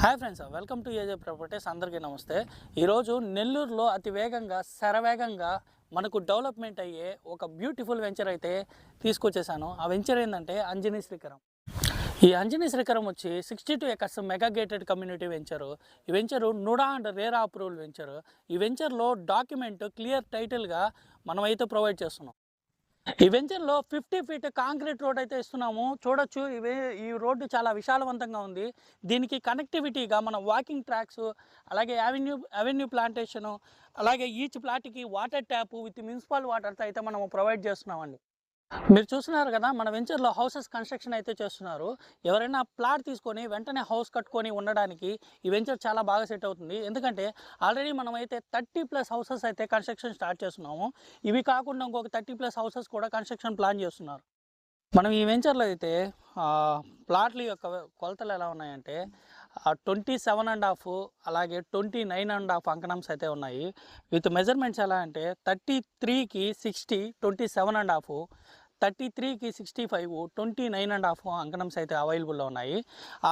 Hi friends, welcome to ఏజే properties. అందరికీ నమస్తే. ఈరోజు నెల్లూరులో అతి వేగంగా శరవేగంగా మనకు డెవలప్మెంట్ అయ్యే ఒక బ్యూటిఫుల్ వెంచర్ అయితే తీసుకొచ్చేసాను. ఆ వెంచర్ ఏంటంటే అంజనీ శ్రీకరం. ఈ అంజనీ శ్రీకరం వచ్చి 62 acres mega gated community venture. ఈ venture NUDA and RERA approval venture. ఈ వెంచర్లో డాక్యుమెంట్ క్లియర్ టైటిల్గా మనమైతే ప్రొవైడ్ చేస్తున్నాం. ఈ వెంచర్లో 50 ఫీట్ కాంక్రీట్ రోడ్ అయితే ఇస్తున్నాము. చూడొచ్చు, ఈ రోడ్డు చాలా విశాలవంతంగా ఉంది. దీనికి కనెక్టివిటీగా మన వాకింగ్ ట్రాక్స్, అలాగే అవెన్యూ ప్లాంటేషను, అలాగే ఈచ్ ప్లాట్కి వాటర్ ట్యాప్ విత్ మున్సిపల్ వాటర్తో అయితే మనం ప్రొవైడ్ చేస్తున్నామండి. మీరు చూస్తున్నారు కదా, మన వెంచర్లో హౌసెస్ కన్స్ట్రక్షన్ అయితే చేస్తున్నారు. ఎవరైనా ప్లాట్ తీసుకొని వెంటనే హౌస్ కట్టుకొని ఉండడానికి ఈ వెంచర్ చాలా బాగా సెట్ అవుతుంది. ఎందుకంటే ఆల్రెడీ మనమైతే 30+ హౌసెస్ అయితే కన్స్ట్రక్షన్ స్టార్ట్ చేస్తున్నాము. ఇవి కాకుండా ఇంకొక 30+ హౌసెస్ కూడా కన్స్ట్రక్షన్ ప్లాన్ చేస్తున్నారు. మనం ఈ వెంచర్లో అయితే ప్లాట్ల యొక్క కొలతలు ఎలా ఉన్నాయంటే 27.5 అలాగే 29.5 అంకణమ్స్ అయితే ఉన్నాయి. విత్ మెజర్మెంట్స్ ఎలా అంటే 33కి 60, 27.5, 33కి 65, 29.5 అంకణమ్స్ అయితే అవైలబుల్లో ఉన్నాయి.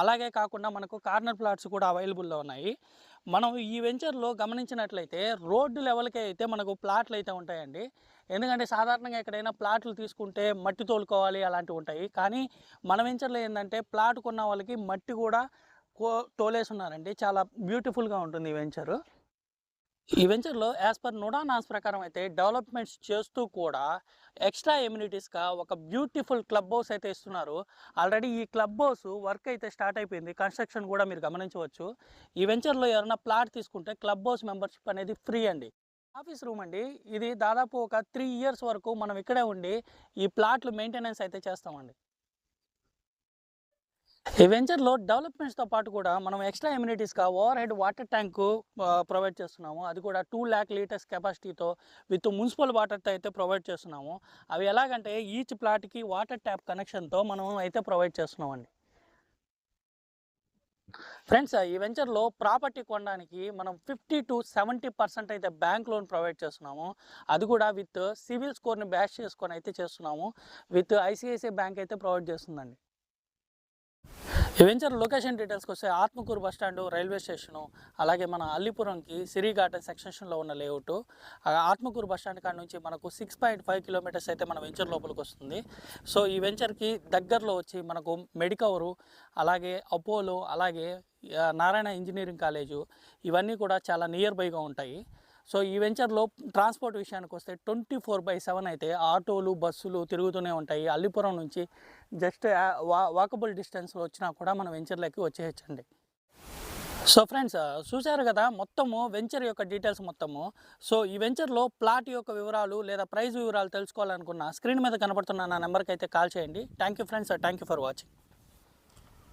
అలాగే కాకుండా మనకు కార్నర్ ప్లాట్స్ కూడా అవైలబుల్లో ఉన్నాయి. మనం ఈ వెంచర్లో గమనించినట్లయితే రోడ్డు లెవెల్కి అయితే మనకు ప్లాట్లు అయితే ఉంటాయండి. ఎందుకంటే సాధారణంగా ఎక్కడైనా ప్లాట్లు తీసుకుంటే మట్టి తోలుకోవాలి అలాంటివి ఉంటాయి. కానీ మన వెంచర్లో ఏంటంటే ప్లాట్ కొన్న వాళ్ళకి మట్టి కూడా తోలేసి ఉన్నారండి. చాలా బ్యూటిఫుల్గా ఉంటుంది ఈ వెంచరు. ఈ వెంచర్లో యాజ్ పర్ నుడా నామ్స్ ప్రకారం అయితే డెవలప్మెంట్స్ చేస్తూ కూడా ఎక్స్ట్రా ఎమ్యూనిటీస్గా ఒక బ్యూటిఫుల్ క్లబ్ హౌస్ అయితే ఇస్తున్నారు. ఆల్రెడీ ఈ క్లబ్ హౌస్ వర్క్ అయితే స్టార్ట్ అయిపోయింది. కన్స్ట్రక్షన్ కూడా మీరు గమనించవచ్చు. ఈ వెంచర్లో ఎవరైనా ప్లాట్ తీసుకుంటే క్లబ్ హౌస్ మెంబర్షిప్ అనేది ఫ్రీ అండి. ఆఫీస్ రూమ్ అండి. ఇది దాదాపు ఒక 3 ఇయర్స్ వరకు మనం ఇక్కడే ఉండి ఈ ప్లాట్లు మెయింటెనెన్స్ అయితే చేస్తామండి. ఈ వెంచర్లో డెవలప్మెంట్స్తో పాటు కూడా మనం ఎక్స్ట్రా ఎమ్యూనిటీస్గా overhead water tank provide చేస్తున్నాము. అది కూడా 2 lakh లీటర్స్ కెపాసిటీతో విత్ మున్సిపల్ వాటర్తో అయితే ప్రొవైడ్ చేస్తున్నాము. అవి ఎలాగంటే ఈచ్ ప్లాట్కి వాటర్ ట్యాప్ కనెక్షన్తో మనం అయితే ప్రొవైడ్ చేస్తున్నామండి. ఫ్రెండ్స్, ఈ వెంచర్లో ప్రాపర్టీ కొనడానికి మనం 50 to 70% అయితే బ్యాంక్ లోన్ ప్రొవైడ్ చేస్తున్నాము. అది కూడా విత్ సివిల్ స్కోర్ని బ్యాష్ చేసుకొని అయితే చేస్తున్నాము. విత్ ఐసిఐసిఐ బ్యాంక్ అయితే ప్రొవైడ్ చేస్తుందండి. ఈ వెంచర్ లొకేషన్ డీటెయిల్స్కి వస్తే ఆత్మకూరు బస్టాండు, రైల్వే స్టేషను, అలాగే మన అల్లిపురంకి సిరి గార్డెన్ సెక్షన్లో ఉన్న లేఅవుట్. ఆత్మకూరు బస్టాండ్ కాడ నుంచి మనకు 6.5 కిలోమీటర్స్ అయితే మన వెంచర్ లోపలికి వస్తుంది. సో ఈ వెంచర్కి దగ్గరలో వచ్చి మనకు మెడికవరు, అలాగే అపోలో, అలాగే నారాయణ ఇంజనీరింగ్ కాలేజు, ఇవన్నీ కూడా చాలా నియర్ బైగా ఉంటాయి. సో ఈ వెంచర్లో ట్రాన్స్పోర్ట్ విషయానికి వస్తే 24/7 అయితే ఆటోలు, బస్సులు తిరుగుతూనే ఉంటాయి. అల్లిపురం నుంచి జస్ట్ వాకబుల్ డిస్టెన్స్లో వచ్చినా కూడా మన వెంచర్లోకి వచ్చేయచ్చండి. సో ఫ్రెండ్స్, చూశారు కదా మొత్తము వెంచర్ యొక్క డీటెయిల్స్ మొత్తము. సో ఈ వెంచర్లో ప్లాట్ యొక్క వివరాలు లేదా ప్రైస్ వివరాలు తెలుసుకోవాలనుకున్న స్క్రీన్ మీద కనబడుతున్న నా నెంబర్కి అయితే కాల్ చేయండి. Thank you friends, thank you for watching.